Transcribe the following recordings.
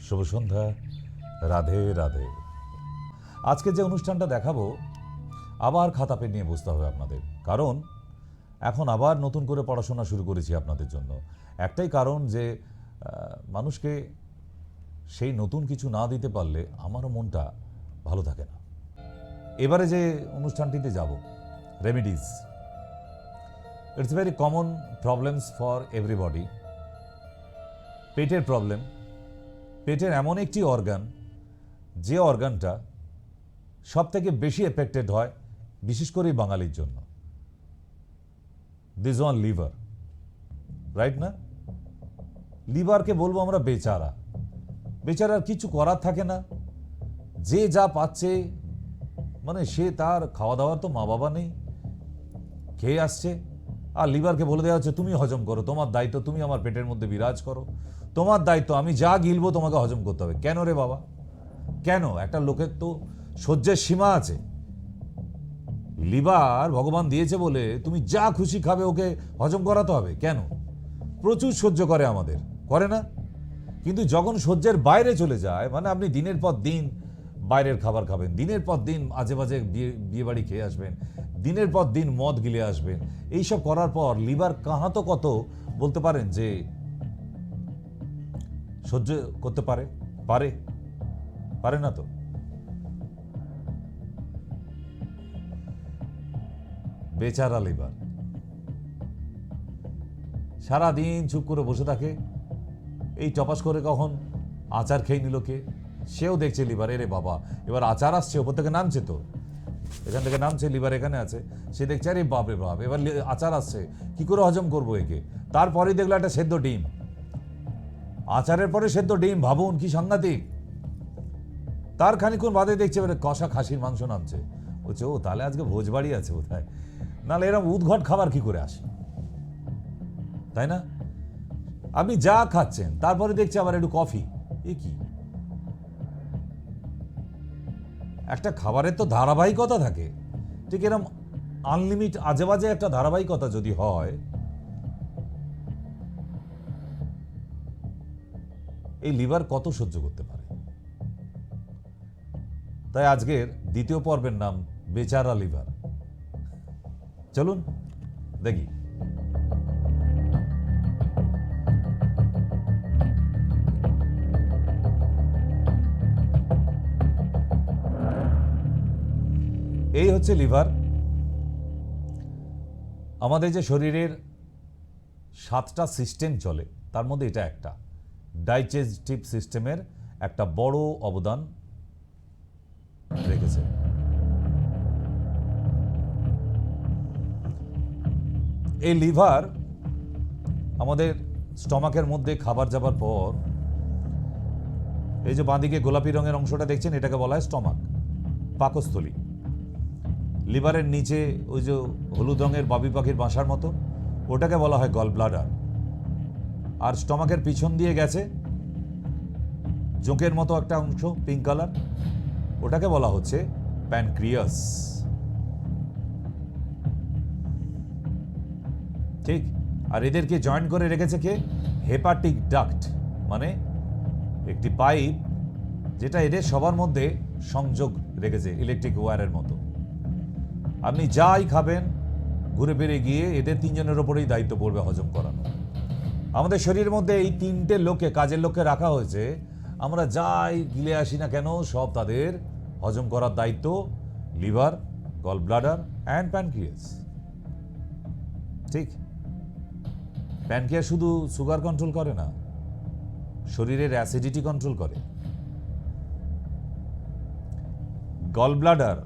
শুভ সন্ধ্যা, রাধে রাধে। আজকে যে অনুষ্ঠানটা দেখাবো আবার খাতা পেন নিয়ে বসতে হবে আপনাদের, কারণ এখন আবার নতুন করে পড়াশোনা শুরু করেছি আপনাদের জন্য। একটাই কারণ যে মানুষকে সেই নতুন কিছু না দিতে পারলে আমারও মনটা ভালো থাকে না। এবারে যে অনুষ্ঠানটিতে যাব, remedies, it's very common problems for everybody. পেটের প্রবলেম। পেটের এমন একটি অর্গান, যে অর্গানটা সব থেকে বেশি এফেক্টেড হয় বিশেষ করে বাঙালির জন্য। দিস ওয়ান লিভার, রাইট না? লিভারকে বলবো আমরা বেচারা। বেচারার কিছু করার থাকে না, যে যা পাচ্ছে, মানে সে তার খাওয়া দাওয়ার তো মা বাবা নেই, খেয়ে আসছে, আর লিভারকে বলে দেওয়া হচ্ছে তুমি হজম করো, তোমার দায়িত্ব, তুমি আমার পেটের মধ্যে বিরাজ করো, তোমার দায়িত্ব, আমি যা গিলবো তোমাকে হজম করতে হবে। কেন রে বাবা, কেন? একটা লোকের তো সহ্যের সীমা আছে। লিভার ভগবান দিয়েছে বলে তুমি যা খুশি খাবে, ওকে হজম করাতে হবে কেন? প্রচুর সহ্য করে আমাদের, করে না? কিন্তু যখন সহ্যের বাইরে চলে যায়, মানে আপনি দিনের পর দিন বাইরের খাবার খাবেন, দিনের পর দিন আজে বাজে বিয়ে বাড়ি খেয়ে আসবেন, দিনের পর দিন মদ গিলে আসবেন, এইসব করার পর লিভার কাহা তো কত বলতে পারেন যে সহ্য করতে পারে? পারে? পারে না তো। বেচারা লিভার সারাদিন চুপ করে বসে থাকে। এই টপাস করে কখন আচার খেয়ে নিল কে, সেও দেখছে লিভার, এরে বাবা এবার আচার আসছে, ওপর থেকে নামছে, তো এখান থেকে নামছে, লিভার এখানে আছে, সে দেখছে আরে বাপ রে বাপ, এবার আচার আসছে, কি করে হজম করবো একে? তারপরেই দেখলো একটা সেদ্ধ ডিম, আচারের পরে সেদ্ধ ডিম, ভাবুন কি সাংঘাতিক। তার খানিক্ষণ বাদে দেখছে এবারে কষা খাসির মাংস নামছে, বলছে ও তাহলে আজকে ভোজবাড়ি আছে বোধহয়, নাহলে এরকম উদ্ঘট খাবার কি করে আসে, তাই না? আপনি যা খাচ্ছেন তারপরে দেখছি আবার একটু কফি, এ কি? একটা খাবারের তো ধারাবাহিকতা থাকে, ঠিক এরকম আনলিমিট আজে বাজে একটা ধারাবাহিকতা যদি হয়, এই লিভার কত সহ্য করতে পারে? তাই আজকের দ্বিতীয় পর্বের নাম বেচারা লিভার। চলুন দেখি। এই হচ্ছে লিভার। আমাদের যে শরীরের 7টা সিস্টেম চলে, তার মধ্যে এটা একটা ডাইজেস্টিভ সিস্টেমের একটা বড় অবদান রেখেছে। এই লিভার আমাদের স্টমাকের মধ্যে খাবার যাবার পর, এই যে বাঁদিকে গোলাপি রঙের অংশটা দেখছেন, এটাকে বলা হয় স্টমাক, পাকস্থলী। লিভারের নিচে ওই যে হলুদ রঙের বাবুই পাখির বাসার মতো, ওটাকে বলা হয় গল ব্লাডার। আর স্টমাকের পিছন দিয়ে গেছে জোঁকের মতো একটা অংশ, পিঙ্ক কালার, ওটাকে বলা হচ্ছে প্যানক্রিয়াস। ঠিক। আর এদেরকে জয়েন করে রেখেছে কে? হেপাটিক ডাক্ট, মানে একটি পাইপ যেটা এদের সবার মধ্যে সংযোগ রেখেছে ইলেকট্রিক ওয়্যারের মতো। আপনি যাই খাবেন, ঘুরে ফিরে গিয়ে এদের 3জনের ওপরেই দায়িত্ব পড়বে হজম করানো। আমাদের শরীরের মধ্যে এই 3টে লোককে, কাজের লোককে রাখা হয়েছে। আমরা যাই গিলে আসি না কেন, সব তাদের হজম করার দায়িত্ব liver, gall bladder and pancreas. ঠিক। প্যানক্রিয়াস শুধু সুগার কন্ট্রোল করে না, শরীরের অ্যাসিডিটি কন্ট্রোল করে। গল ব্লাডার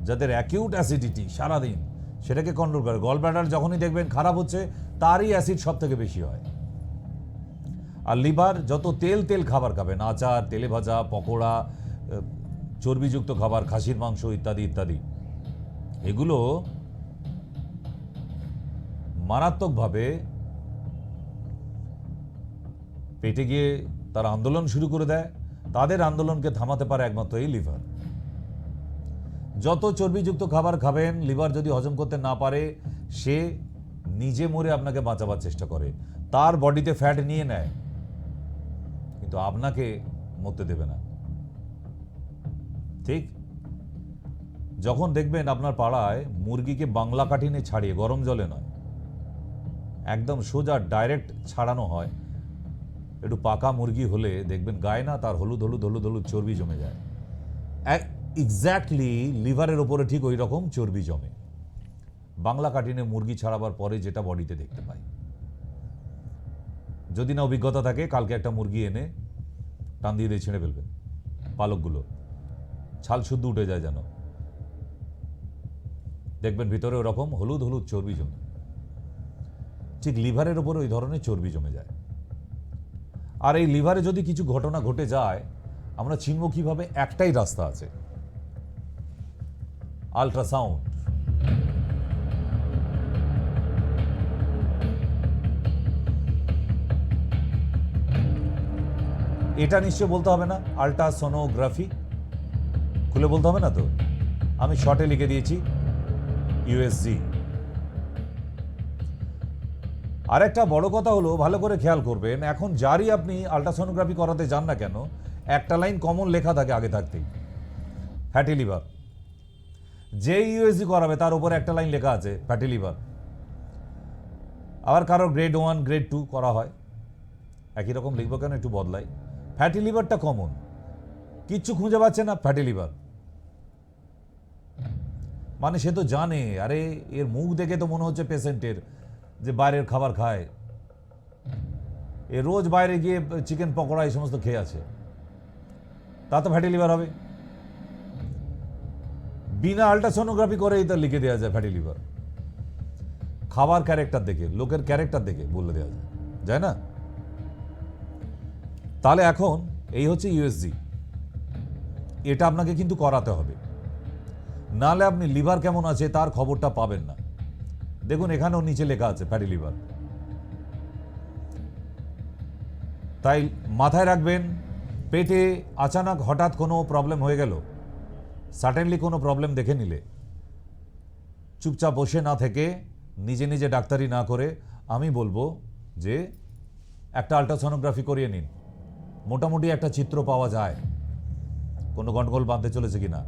যাদের অ্যাকিউট অ্যাসিডিটি সারাদিন, সেটাকে কন্ট্রোল করে। গল ব্লাডার যখনই দেখবেন খারাপ হচ্ছে, তারই অ্যাসিড সব থেকে বেশি হয়। আর লিভার যত তেল তেল খাবার খাবেন, আচার, তেলে ভাজা, পকোড়া, চর্বিযুক্ত খাবার, খাসির মাংস ইত্যাদি ইত্যাদি, এগুলো মারাত্মকভাবে পেটে গিয়ে তার আন্দোলন শুরু করে দেয়। তাদের আন্দোলনকে থামাতে পারে একমাত্র এই লিভার। যত চর্বিযুক্ত খাবার খাবেন, লিভার যদি হজম করতে না পারে, সে নিজে মরে আপনাকে বাঁচাবার চেষ্টা করে, তার বডিতে ফ্যাট নিয়ে নেয়। কিন্তু আপনাকে মরতে দেবে না। ঠিক যখন দেখবেন আপনার পাড়ায় মুরগিকে বাংলা কাঠিনে ছাড়িয়ে, গরম জলে নয়, একদম সোজা ডাইরেক্ট ছাড়ানো হয়, একটু পাকা মুরগি হলে দেখবেন গায়ে না তার হলুদ হলুদ হলুদ হলুদ চর্বি জমে যায়। এক্স্যাক্টলি লিভারের ওপরে ঠিক ওই রকম চর্বি জমে বাংলা কাঠিনে মুরগি ছাড়াবার পরে, যেটা বডিতে দেখতে পাই। যদি না অভিজ্ঞতা থাকে, কালকে একটা মুরগি এনে টান দিয়ে দিয়ে ছিঁড়ে ফেলবেন, পালকগুলো ছাল শুদ্ধ উঠে যায় যেন, দেখবেন ভিতরে ওরকম হলুদ হলুদ চর্বি জমে। ঠিক লিভারের ওপর ওই ধরনের চর্বি জমে যায়। আর এই লিভারে যদি কিছু ঘটনা ঘটে যায়, আমরা চিনব কিভাবে? একটাই রাস্তা আছে, আল্ট্রাসাউন্ড। এটা নিশ্চয় বলতে হবে না, আল্ট্রাসোনোগ্রাফি খুলে বলতে হবে না তো? আমি শর্টে লিখে দিয়েছি ইউএসজি। আর একটা বড় কথা হলো, ভালো করে খেয়াল করবেন, এখন যারই আপনি আল্ট্রাসোনোগ্রাফি করাতে যান না কেন, একটা লাইন কমন লেখা থাকে আগে থাকতেই, ফ্যাটি লিভার। যে ইউএসজি করাবে তার উপরে একটা লাইন লেখা আছে ফ্যাটি লিভার। আবার কারো গ্রেড 1 গ্রেড 2 করা হয়, একই রকম লিখবো কেন, একটু বদলাই। ফ্যাটি লিভারটা কমন, কিচ্ছু খুঁজে পাচ্ছে না, ফ্যাটি লিভার। মানে সে তো জানে, আরে এর মুখ দেখে তো মনে হচ্ছে পেশেন্টের যে বাইরের খাবার খায়, এ রোজ বাইরে গিয়ে চিকেন পকোড়া এই সমস্ত খেয়ে আছে, তা তো ফ্যাটি লিভার হবে। বিনা আল্ট্রাসোনোগ্রাফি করেই তা লিখে দেওয়া যায় ফ্যাটি লিভার। খাবার ক্যারেক্টার দেখে, লোকের ক্যারেক্টার দেখে বলে দেওয়া যায়, যায় না? তাহলে এখন এই হচ্ছে ইউএসজি, এটা আপনাকে কিন্তু করাতে হবে, নাহলে আপনি লিভার কেমন আছে তার খবরটা পাবেন না। দেখুন এখানেও নিচে লেখা আছে ফ্যাটি লিভার। তাই মাথায় রাখবেন, পেটে আচানক হঠাৎ কোনো প্রবলেম হয়ে গেল, সাডেনলি কোনো প্রবলেম দেখে নিলে, চুপচাপ বসে না থেকে, নিজে নিজে ডাক্তারি না করে, আমি বলবো যে একটা আল্ট্রাসোনোগ্রাফি করিয়ে নিন। মোটামুটি একটা চিত্র পাওয়া যায় কোনো গন্ডগোল বাঁধতে চলেছে কিনা।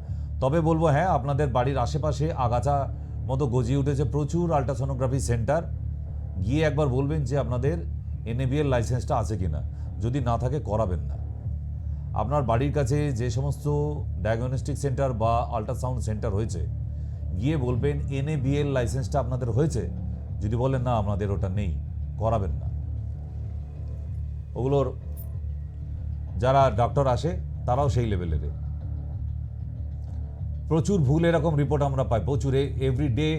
তবে বলবো হ্যাঁ, আপনাদের বাড়ির আশেপাশে আগাছা মতো গজিয়ে উঠেছে প্রচুর আল্ট্রাসোনোগ্রাফি সেন্টার, গিয়ে একবার বলবেন যে আপনাদের এনএবিএল লাইসেন্সটা আছে কিনা। যদি না থাকে করাবেন না। আপনার বাড়ির কাছে যে সমস্ত ডায়াগনস্টিক সেন্টার বা আল্ট্রাসাউন্ড সেন্টার হয়েছে, গিয়ে বলবেন এনএবিএল লাইসেন্সটা আপনাদের হয়েছে। যদি বলেন না আপনাদের ওটা নেই, করাবেন না। ওগুলোর যারা ডক্টর আসে তারাও সেই লেভেলের। প্রচুর ভুল এরকম রিপোর্ট আমরা পাই, প্রচুর, এভরিডে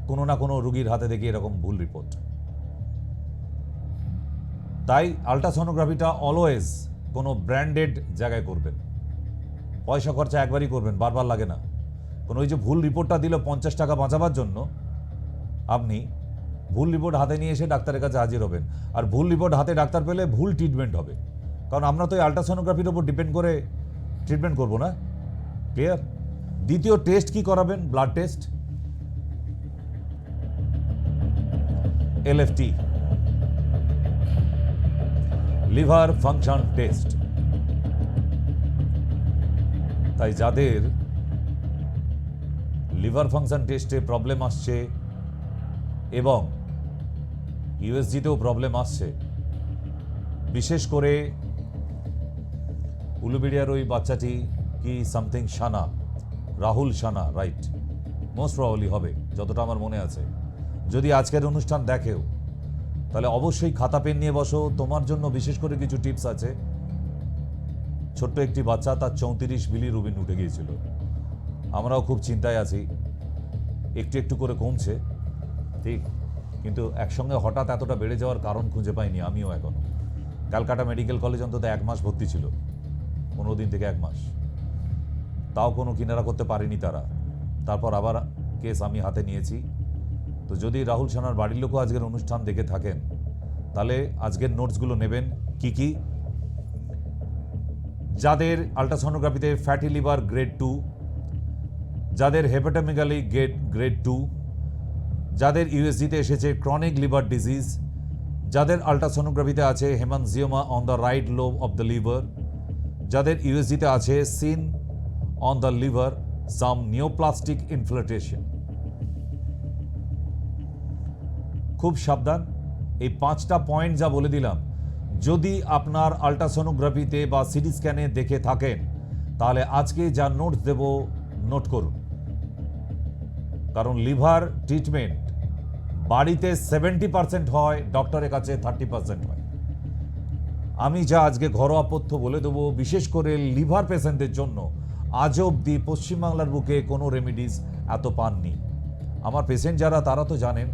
কোনো না কোনো রুগীর হাতে দেখি এরকম ভুল রিপোর্ট। তাই আল্ট্রাসোনোগ্রাফিটা অলওয়েজ কোনো ব্র্যান্ডেড জায়গায় করবেন, পয়সা খরচা একবারই করবেন, বারবার লাগে না। কোনো ওই যে ভুল রিপোর্টটা দিল 50 টাকা বাঁচাবার জন্য, আপনি ভুল রিপোর্ট হাতে নিয়ে এসে ডাক্তারের কাছে হাজির হবেন। আর ভুল রিপোর্ট হাতে ডাক্তার পেলে ভুল ট্রিটমেন্ট হবে, কারণ আমরা তো এই আল্ট্রাসোনোগ্রাফির ওপর ডিপেন্ড করে ট্রিটমেন্ট করবো না। ক্লিয়ার? দ্বিতীয় টেস্ট কি করাবেন? Blood test, LFT, liver function test. তাই যাদের লিভার ফাংশন টেস্টে প্রবলেম আসছে এবং ইউএসজিতেও প্রবলেম আসছে, বিশেষ করে উলুবেড়িয়ার ওই বাচ্চাটি কি সামথিং সানা, রাহুল সানা, রাইট, মোস্ট প্রবাবলি হবে যতটা আমার মনে আছে। যদি আজকের অনুষ্ঠান দেখেও, তাহলে অবশ্যই খাতা পেন নিয়ে বসো। তোমার জন্য বিশেষ করে কিছু টিপস আছে। ছোট্ট একটি বাচ্চা, তার 34 বিলিরুবিন উঠে গিয়েছিল। আমরাও খুব চিন্তায় আছি, একটু একটু করে কমছে ঠিক, কিন্তু একসঙ্গে হঠাৎ এতটা বেড়ে যাওয়ার কারণ খুঁজে পাইনি আমিও এখনো। ক্যালকাটা মেডিকেল কলেজ অন্তত 1 মাস ভর্তি ছিল, 15 দিন থেকে 1 মাস, তাও কোনো কিনারা করতে পারেনি তারা। তারপর আবার কেস আমি হাতে নিয়েছি। তো যদি রাহুল সানার বাড়ির লোকও আজকের অনুষ্ঠান দেখে থাকেন, তাহলে আজকের নোটসগুলো নেবেন। কি কি? যাদের আল্ট্রাসোনোগ্রাফিতে ফ্যাটি লিভার গ্রেড 2, যাদের হেপাটোমেগালি গ্রেড 2, যাদের ইউএসজিতে এসেছে ক্রনিক লিভার ডিজিজ, যাদের আল্ট্রাসোনোগ্রাফিতে আছে haemangioma on the right lobe of the liver, যাদের ইউএসজিতে আছে seen on the liver some neoplastic infiltration. খুব সাবধান, এই 5টা পয়েন্ট যা বলে দিলাম যদি আপনার আল্ট্রাসোনোগ্রাফিতে বা সিটি স্ক্যানে দেখে থাকেন তাহলে আজকে যা নোটস দেব নোট করুন। কারণ লিভার ট্রিটমেন্ট বাড়িতে 70% হয়, ডক্টরের কাছে 30% হয়। আমি যা আজকে ঘরোয়া পথ্য বলে দেবো, বিশেষ করে লিভার পেশেন্টদের জন্য আজ অবধি পশ্চিমবাংলার বুকে কোনো রেমিডিস এত পাননি। আমার পেশেন্ট যারা তারা তো জানেন,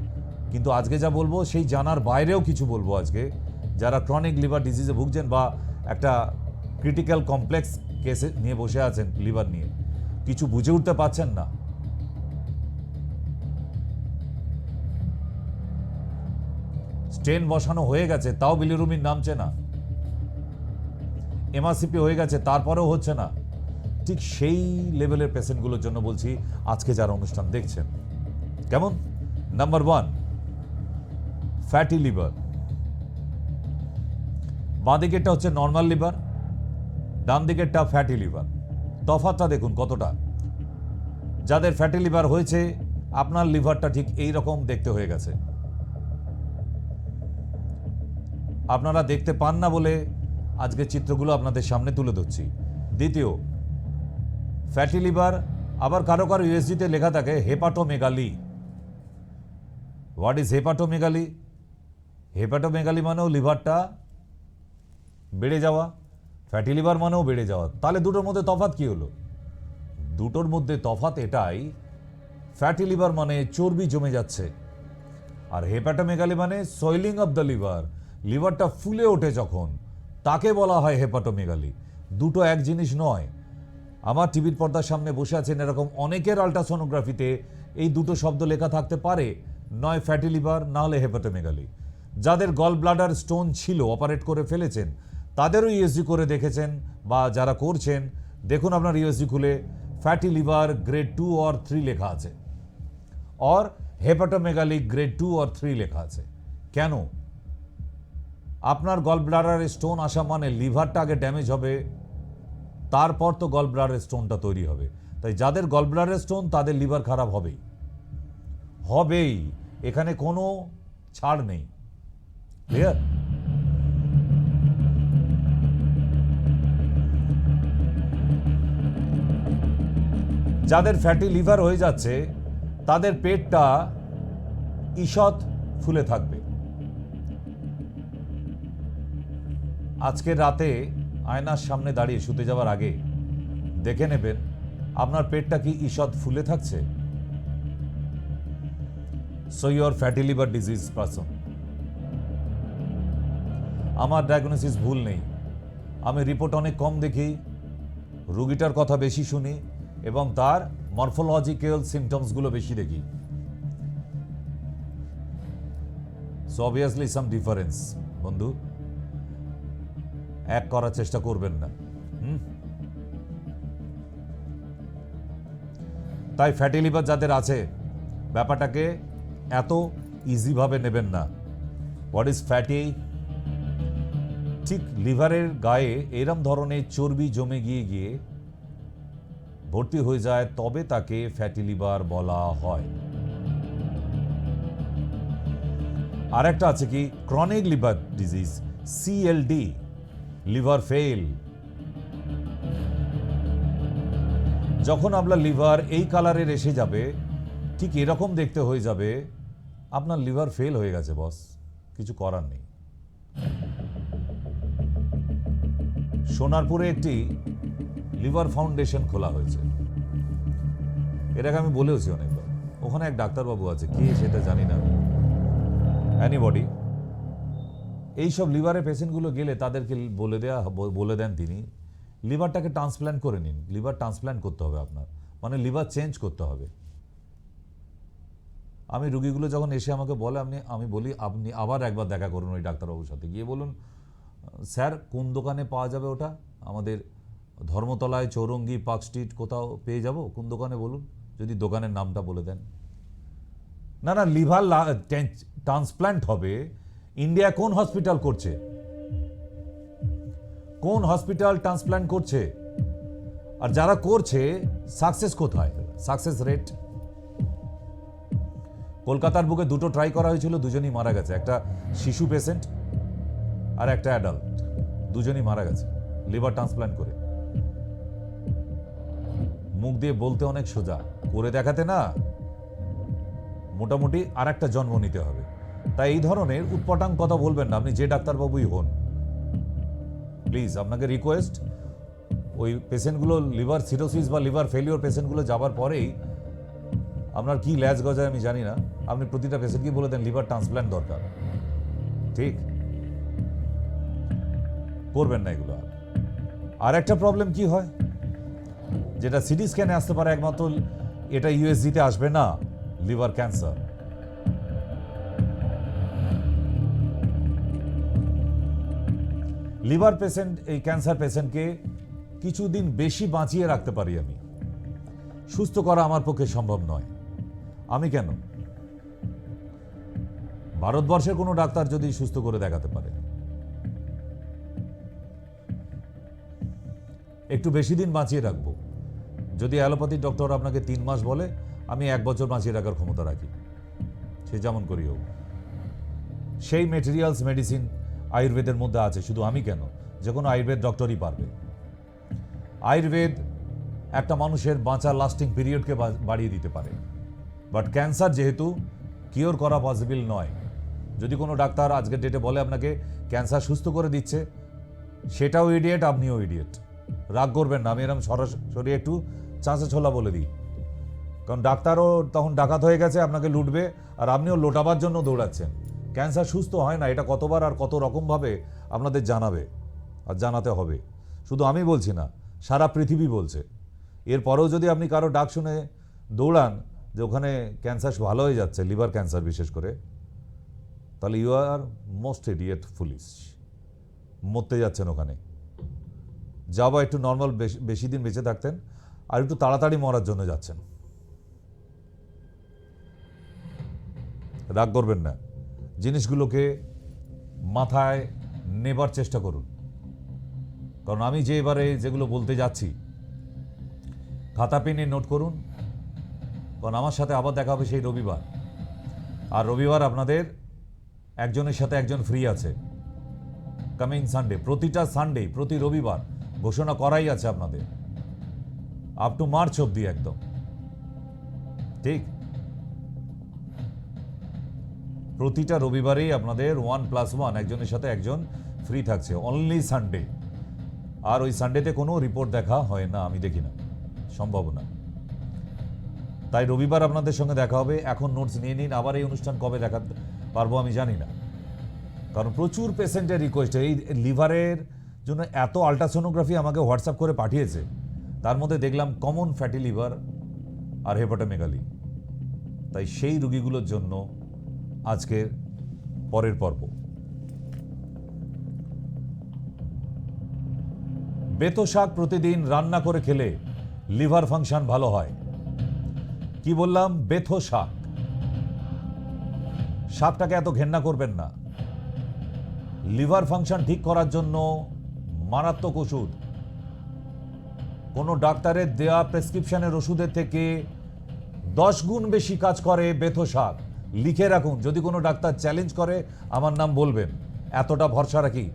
কিন্তু আজকে যা বলবো সেই জানার বাইরেও কিছু বলবো আজকে, যারা ক্রনিক লিভার ডিজিজে ভুগছেন বা একটা ক্রিটিক্যাল কমপ্লেক্স কেসে নিয়ে বসে আছেন, লিভার নিয়ে কিছু বুঝে উঠতে পারছেন না। স্টেন বসানো হয়ে গেছে তাও বিলিরুবিন নামছে না, এমআরসিপি হয়ে গেছে তারপরেও হচ্ছে না। ঠিক সেই লেভেলের পেশেন্টগুলোর জন্য বলছি আজকে যারা অনুষ্ঠান দেখছেন। কেমন? Number 1, fatty liver. বাঁ দিকেরটা হচ্ছে নর্মাল লিভার, ডান দিকেরটা ফ্যাটি লিভার। তফাৎটা দেখুন কতটা। যাদের ফ্যাটি লিভার হয়েছে আপনার লিভারটা ঠিক এই রকম দেখতে হয়ে গেছে। আপনারা দেখতে পান না বলে আজকে চিত্রগুলো আপনাদের সামনে তুলে ধরছি। দ্বিতীয়, ফ্যাটি লিভার আবার কারো কারো ইউএসজিতে লেখা থাকে hepatomegaly. What is hepatomegaly? Hepatomegaly মানেও লিভারটা বেড়ে যাওয়া, ফ্যাটি লিভার মানেও বেড়ে যাওয়া। তাহলে দুটোর মধ্যে তফাৎ কি হলো? দুটোর মধ্যে তফাৎ এটাই, ফ্যাটি লিভার মানে চর্বি জমে যাচ্ছে, আর হেপাটোমেগালি মানে সোয়েলিং অফ দ্য লিভার, লিভারটা ফুলে ওঠে যখন, তাকে বলা হয় হেপাটোমেগালি। দুটো এক জিনিস নয়। আমার টিভির পর্দার সামনে বসে আছেন এরকম অনেকের আল্ট্রাসোনোগ্রাফিতে এই দুটো শব্দ লেখা থাকতে পারে, নয় ফ্যাটি লিভার না হলে হেপাটোমেগালি। যাদের গল ব্লাডার স্টোন ছিল, অপারেট করে ফেলেছেন, তাদেরও ইউএসজি করে দেখেছেন বা যারা করছেন দেখুন আপনার ইউএসজি খুলে ফ্যাটি লিভার গ্রেড 2 or 3 লেখা আছে, और হেপাটোমেগালি গ্রেড 2 or 3 লেখা আছে। কেন? আপনার গল ব্লাডারে স্টোন আসা মানে লিভারটা আগে ড্যামেজ হবে, তারপর তো গল ব্লাডারের স্টোনটা তৈরি হবে। তাই যাদের গল ব্লাডারের স্টোন তাদের লিভার খারাপ হবেই হবেই, এখানে কোনো ছাড় নেই। ক্লিয়ার? যাদের ফ্যাটি লিভার হয়ে যাচ্ছে তাদের পেটটা ঈষৎ ফুলে থাকবে। আজকের রাতে আয়নার সামনে দাঁড়িয়ে শুতে যাওয়ার আগে দেখে নেবেন আপনার পেটটা কি ঈষৎ ফুলে থাকছে। So your fatty liver disease person. আমার ডায়াগনোসিস ভুল নেই, আমি রিপোর্ট অনেক কম দেখি, রোগীটার কথা বেশি শুনি এবং তার মরফোলজিক্যাল সিমটমসগুলো বেশি দেখি। সো অবভিয়াসলি সাম ডিফারেন্স। বন্ধু, এক করার চেষ্টা করবেন না। তাই ফ্যাটি লিভার যাদের আছে ব্যাপারটাকে এত ইজিভাবে নেবেন না। What is fatty? ঠিক লিভারের গায়ে এরম ধরনের চর্বি জমে গিয়ে গিয়ে ভর্তি হয়ে যায়, তবে তাকে ফ্যাটি লিভার বলা হয়। আর একটা আছে কি chronic liver disease, CLD, liver fail. যখন আপনার লিভার এই কালারের এসে যাবে, ঠিক এরকম দেখতে হয়ে যাবে, আপনার লিভার ফেল হয়ে গেছে বস, কিছু করার নেই। সোনারপুরে একটি লিভার ফাউন্ডেশন খোলা হয়েছে, এর আগে আমি বলেওছি অনেকবার। ওখানে এক ডাক্তারবাবু আছে, কে সেটা জানি না, অ্যানিবডি। এইসব লিভারের পেশেন্টগুলো গেলে তাদেরকে বলে দেন তিনি, লিভারটাকে ট্রান্সপ্ল্যান্ট করে নিন। লিভার ট্রান্সপ্ল্যান্ট করতে হবে আপনার, মানে লিভার চেঞ্জ করতে হবে। আমি রুগীগুলো যখন এসে আমাকে বলে, আমি বলি আপনি আবার একবার দেখা করুন ওই ডাক্তারবাবুর সাথে, গিয়ে বলুন স্যার কোন দোকানে পাওয়া যাবে ওটা, আমাদের ধর্মতলায়, চৌরঙ্গি, পার্ক স্ট্রিট কোথাও পেয়ে যাব, কোন দোকানে বলুন, যদি দোকানের নামটা বলে দেন। না লিভার ট্রান্সপ্ল্যান্ট হবে, ইন্ডিয়া কোন হসপিটাল করছে, কোন হসপিটাল ট্রান্সপ্ল্যান্ট করছে, আর যারা করছে সাকসেস কোথায়, সাকসেস রেট? কলকাতার বুকে দুটো ট্রাই করা হয়েছিল, দুজনই মারা গেছে। একটা শিশু পেশেন্ট আর একটা অ্যাডাল্ট, দুজনই মারা গেছে লিভার ট্রান্সপ্ল্যান্ট করে। মুখ দিয়ে বলতে অনেক সোজা, করে দেখাতে না মোটামুটি আর একটা জন্ম নিতে হবে। তাই এই ধরনের উৎপটাং কথা বলবেন না, আপনি যে ডাক্তারবাবুই হন। প্লিজ আপনাকে রিকোয়েস্ট, ওই পেশেন্টগুলো লিভার সিরোসিস বা লিভার ফেলিওর পেশেন্টগুলো যাবার পরেই আপনার কি ল্যাজ গজায় আমি জানি না, আপনি প্রতিটা পেশেন্টকে বলে দেন লিভার ট্রান্সপ্ল্যান্ট দরকার। ঠিক করবেন না এগুলো। আর একটা প্রবলেম কি হয়, যেটা সিটি স্ক্যানে আসতে পারে একমাত্র, এটা ইউএসজিতে আসবে না, লিভার ক্যান্সার। লিভার পেশেন্ট, এই ক্যান্সার পেশেন্টকে কিছুদিন বেশি বাঁচিয়ে রাখতে পারি আমি, সুস্থ করা আমার পক্ষে সম্ভব নয়। আমি কেন, ভারতবর্ষের কোনো ডাক্তার যদি সুস্থ করে দেখাতে পারে, একটু বেশি দিন বাঁচিয়ে রাখবো। যদি অ্যালোপ্যাথি ডক্টর আপনাকে 3 মাস বলে, আমি 1 বছর বাঁচিয়ে রাখার ক্ষমতা রাখি, সে যেমন করি হোক। সেই মেটেরিয়ালস মেডিসিন আয়ুর্বেদের মধ্যে আছে, শুধু আমি কেন, যে কোনো আয়ুর্বেদ ডক্টরই পারবে। আয়ুর্বেদ একটা মানুষের বাঁচার লাস্টিং পিরিয়ডকে বাড়িয়ে দিতে পারে, বাট ক্যান্সার যেহেতু কিওর করা পসিবল নয়। যদি কোনো ডাক্তার আজকের ডেটে বলে আপনাকে ক্যান্সার সুস্থ করে দিচ্ছে, সেটাও ইডিয়েট, আপনিও ইডিয়েট। রাগ করবেন না, আমি এরকম সরাসরি একটু চাঁচা ছোলা বলে দিই, কারণ ডাক্তারও তখন ডাকাত হয়ে গেছে, আপনাকে লুটবে, আর আপনিও লোটাবার জন্য দৌড়াচ্ছেন। ক্যান্সার সুস্থ হয় না, এটা কতবার আর কত রকমভাবে আপনাদের জানাবে আর জানাতে হবে। শুধু আমি বলছি না, সারা পৃথিবী বলছে। এরপরেও যদি আপনি কারো ডাক শুনে দৌড়ান যে ওখানে ক্যান্সার ভালো হয়ে যাচ্ছে, লিভার ক্যান্সার বিশেষ করে, তাহলে you are most idiot, foolish. মরতে যাচ্ছেন ওখানে, যাওয়া একটু নর্মাল বেশি দিন বেঁচে থাকতেন, আর একটু তাড়াতাড়ি মরার জন্য যাচ্ছেন। রাগ করবেন না, জিনিসগুলোকে মাথায় নেবার চেষ্টা করুন। কারণ আমি যে এবারে যেগুলো বলতে যাচ্ছি, খাতা পেনে নোট করুন, কারণ আমার সাথে আবার দেখা হবে সেই রবিবার। আর রবিবার আপনাদের একজনের সাথে একজন ফ্রি আছে, কামিং সানডে। প্রতিটা সানডে, প্রতি রবিবার ঘোষণা করাই আছে আপনাদের, আপ টু মার্চ অবধি একদম। ঠিক, প্রতিটা রবিবারেই আপনাদের 1+1 একজনের সাথে একজন ফ্রি থাকছে, অনলি সানডে। আর ওই সানডেতে কোনো রিপোর্ট দেখা হয় না, আমি দেখি না, সম্ভব না। তাই রবিবার আপনাদের সঙ্গে দেখা হবে। এখন নোটস নিয়ে নিন, আবার এই অনুষ্ঠান কবে দেখাতে পারবো আমি জানি না, কারণ প্রচুর পেশেন্টের রিকোয়েস্ট। এই লিভারের জন্য এত আল্ট্রাসোনোগ্রাফি আমাকে হোয়াটসঅ্যাপ করে পাঠিয়েছে, তার মধ্যে দেখলাম কমন ফ্যাটি লিভার আর হেপাটোমেগালি। তাই সেই রোগীগুলোর জন্য আজকের পরের পর্ব। বেতো শাক প্রতিদিন রান্না করে খেলে লিভার ফাংশন ভালো হয়। কি বললাম? বেথো শাক। শাকটাকে এত ঘেন্না করবেন না, লিভার ফাংশন ঠিক করার জন্য মারাত্মক ওষুধ। কোনো ডাক্তারের দেয়া প্রেসক্রিপশনের ওষুধের থেকে 10 গুণ বেশি কাজ করে বেথো শাক। লিখে রাখুন, যদি কোনো ডাক্তার চ্যালেঞ্জ করে আমার নাম বলবেন, এতটা ভরসা রাখি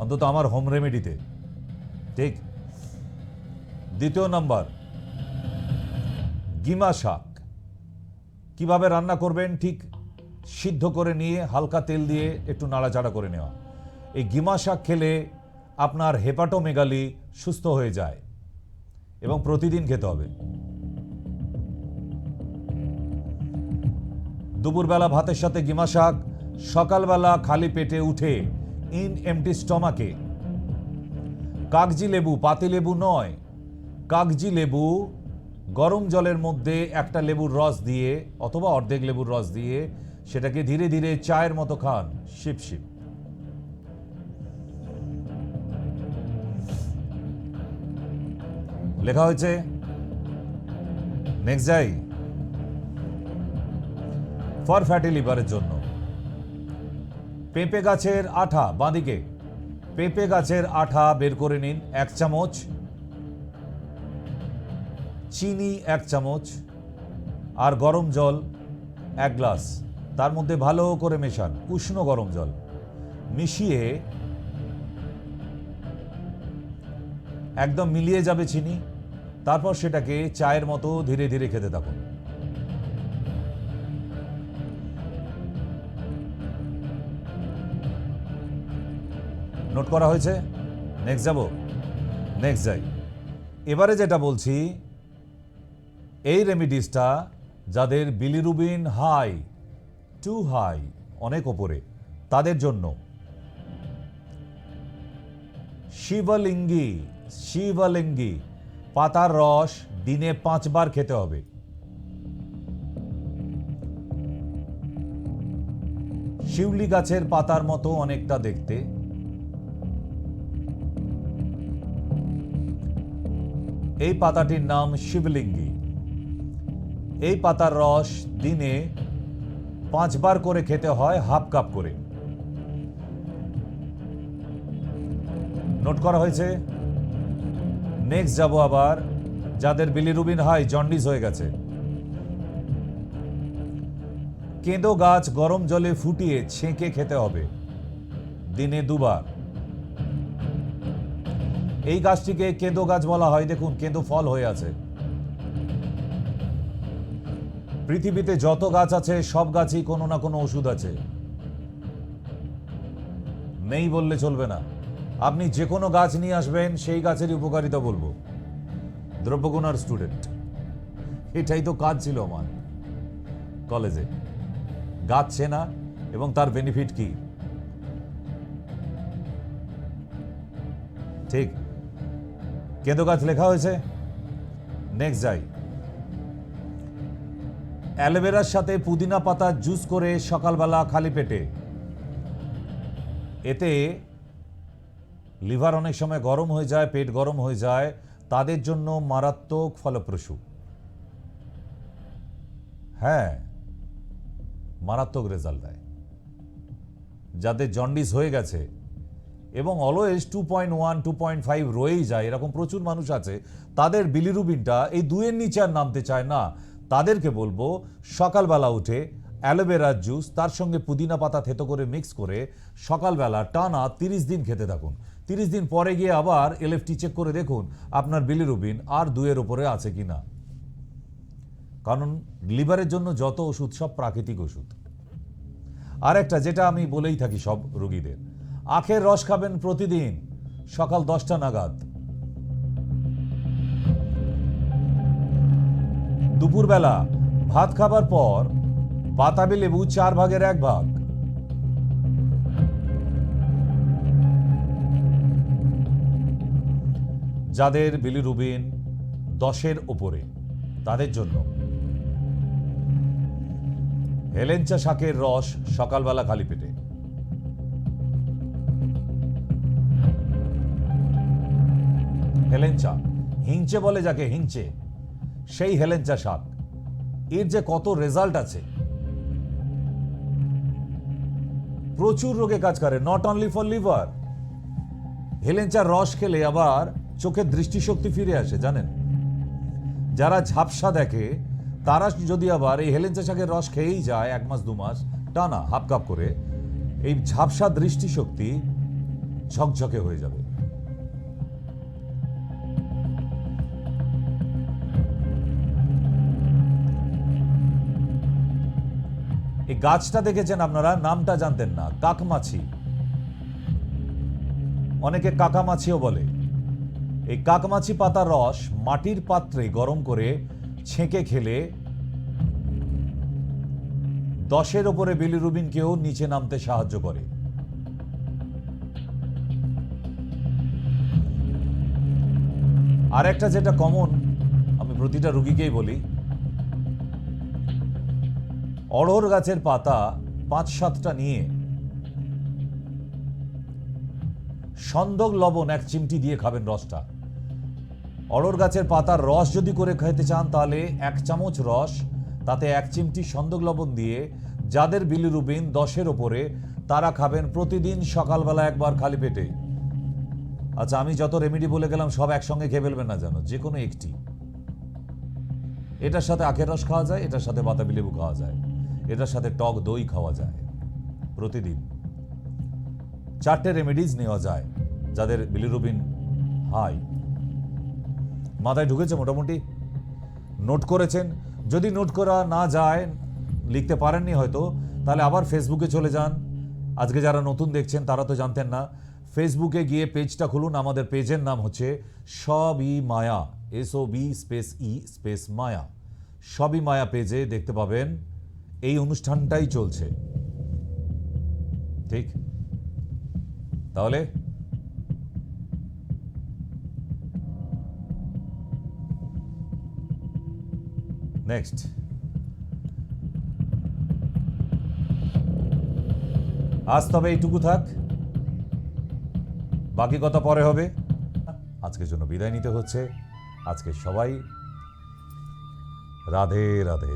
অন্তত আমার হোম রেমেডিতে। ঠিক। দ্বিতীয় নাম্বার, গিমা শাক। কিভাবে রান্না করবেন? ঠিক সিদ্ধ করে নিয়ে হালকা তেল দিয়ে একটু নাড়াচাড়া করে নেওয়া। এই গিমা শাক খেলে আপনার হেপাটোমেগালি সুস্থ হয়ে যায়, এবং প্রতিদিন খেতে হবে। দুপুরবেলা ভাতের সাথে গিমা শাক, সকালবেলা খালি পেটে উঠে ইন এমটি স্টমাকে কাগজি লেবু, পাতি লেবু নয়, কাগজি লেবু গরম জলের মধ্যে একটা লেবুর রস দিয়ে অথবা অর্ধেক লেবুর রস দিয়ে সেটাকে ধীরে ধীরে চায়ের মতো খান, শিপ শিপ। লেখা হয়েছে। নেক্সট যাই। ফর ফ্যাটি লিভারের জন্য পেঁপে গাছের আঠা বাঁদিকে, পেঁপে গাছের আঠা বের করে নিন 1 চামচ, চিনি 1 চামচ, আর গরম জল 1 গ্লাস। তার মধ্যে ভালো করে মেশান, উষ্ণ গরম জল মিশিয়ে একদম মিলিয়ে যাবে চিনি। তারপর সেটাকে চায়ের মতো ধীরে ধীরে খেতে থাকুন। নোট করা হয়েছে? নেক্সট যাব, নেক্সট যাই। এবারে যেটা বলছি, এই রেমিডিসটা যাদের বিলিরুবিন হাই, টু হাই, অনেক ওপরে, তাদের জন্য শিবলিঙ্গি, শিবলিঙ্গি পাতার রস দিনে 5 বার খেতে হবে। শিউলি গাছের পাতার মতো অনেকটা দেখতে, এই পাতাটির নাম শিবলিঙ্গি। এই পাতার রস দিনে 5 বার করে খেতে হয়, হাফ কাপ করে। নোট করা হয়েছে? নেক্সট যাব আবার যাদের বিলিরুবিন হাই, জন্ডিস হয়ে গেছে। কেঁদো গাছ গরম জলে ফুটিয়ে ছেঁকে খেতে হবে দিনে 2 বার। এই গাছটিকে কেঁদো গাছ বলা হয়। দেখুন কেঁদো ফল হয়ে আছে। পৃথিবীতে যত গাছ আছে সব গাছই কোনো না কোনো ওষুধ আছে, নেই বললে চলবে না। আপনি যে কোনো গাছ নিয়ে আসবেন, সেই গাছেরই উপকারিতা বলবো। দ্রব্যগুণার স্টুডেন্ট, এটাই তো কাজ ছিল আমার কলেজে, গাছ চেনা এবং তার বেনিফিট কি। ঠিক, কেঁদো গাছ লেখা হয়েছে। নেক্সট যাই। অ্যালোভেরার সাথে পুদিনা পাতার জুস করে সকালবেলা খালি পেটে, এতে লিভার অনেক সময় গরম হয়ে যায়, পেট গরম হয়ে যায়, তাদের জন্য মারাত্মক ফলপ্রসূ। হ্যাঁ, মারাত্মক রেজাল্ট দেয়। যাদের জন্ডিস হয়ে গেছে এবং অলওয়েজ 2.1, 2.5 রয়েই যায়, এরকম প্রচুর মানুষ আছে, তাদের বিলিরুবিনটা এই 2-এর নিচে আর নামতে চায় না, তাদেরকে বলবো সকালবেলা উঠে অ্যালোভেরার জুস, তার সঙ্গে পুদিনা পাতা থেতো করে মিক্স করে সকালবেলা টানা 30 দিন খেতে থাকুন। 30 দিন পরে গিয়ে আবার এলএফটি চেক করে দেখুন আপনার বিলিরুবিন আর 2-এর উপরে আছে কিনা। কারণ লিভারের জন্য যত ওষুধ সব প্রাকৃতিক ওষুধ। আর একটা যেটা আমি বলেই থাকি সব রোগীদের, আখের রস খাবেন প্রতিদিন সকাল 10টা নাগাদ। দুপুরবেলা ভাত খাবার পর বাতাবি লেবু 4 ভাগের 1 ভাগ। যাদের বিলিরুবিন 10-এর উপরে, তাদের জন্য হেলেঞ্চা শাকের রস সকালবেলা খালি পেটে। হেলেঞ্চা, হিংচে বলে যাকে, হিংচে, সেই হেলেঞ্চা শাক, এর যে কত রেজাল্ট আছে, প্রচুর রোগে কাজ করে, নট অনলি ফর লিভার। হেলেঞ্চার রস খেলে আবার চোখের দৃষ্টিশক্তি ফিরে আসে, জানেন? যারা ঝাপসা দেখে তারা যদি আবার এই হেলেঞ্চা শাকের রস খেয়েই যায় 1 মাস 2 মাস টানা হাফ কাপ করে, এই ঝাপসা দৃষ্টিশক্তি ঝকঝকে হয়ে যাবে। এই গাছটা দেখেছেন আপনারা, নামটা জানতেন না, কাকমাছি, অনেকে কাকামাছিও বলে। এই কাকমাছি পাতার রস মাটির পাত্রে গরম করে ছেঁকে খেলে 10-এর উপরে বিলিরুবিনকেও নিচে নামতে সাহায্য করে। আর একটা যেটা কমন, আমি প্রতিটা রোগীকেই বলি, অড়হর গাছের পাতা 5-7টা নিয়ে সন্দক লবণ 1 চিমটি দিয়ে খাবেন রসটা। অড়হর গাছের পাতার রস যদি করে খেতে চান তাহলে 1 চামচ রস, তাতে 1 চিমটি সন্দক লবণ দিয়ে যাদের বিলিরুবিন 10-এর ওপরে তারা খাবেন প্রতিদিন সকালবেলা একবার খালি পেটে। আচ্ছা, আমি যত রেমেডি বলে গেলাম সব একসঙ্গে খেয়ে ফেলবেন না যেন, যে কোনো একটি। এটার সাথে আখের রস খাওয়া যায়, এটার সাথে বাতাবি লেবু খাওয়া যায়, এটার সাথে টক দই খাওয়া যায়। প্রতিদিন 4টে রেমেডিজ নেওয়া যায় যাদের বিলিরুবিন হাই। মাথায় ঢুকেছে মোটামুটি? নোট করেছেন? যদি নোট করা না যায়, লিখতে পারেননি হয়তো, তাহলে আবার ফেসবুকে চলে যান। আজকে যারা নতুন দেখছেন তারা তো জানতেন না, ফেসবুকে গিয়ে পেজটা খুলুন। আমাদের পেজের নাম হচ্ছে সবই মায়া, SOB মায়া। সবই মায়া পেজে দেখতে পাবেন এই অনুষ্ঠানটাই চলছে। ঠিক? তাহলে নেক্সট, আজ তবে এইটুকু থাক, বাকি কথা পরে হবে। আজকের জন্য বিদায় নিতে হচ্ছে। আজকে সবাই রাধে রাধে।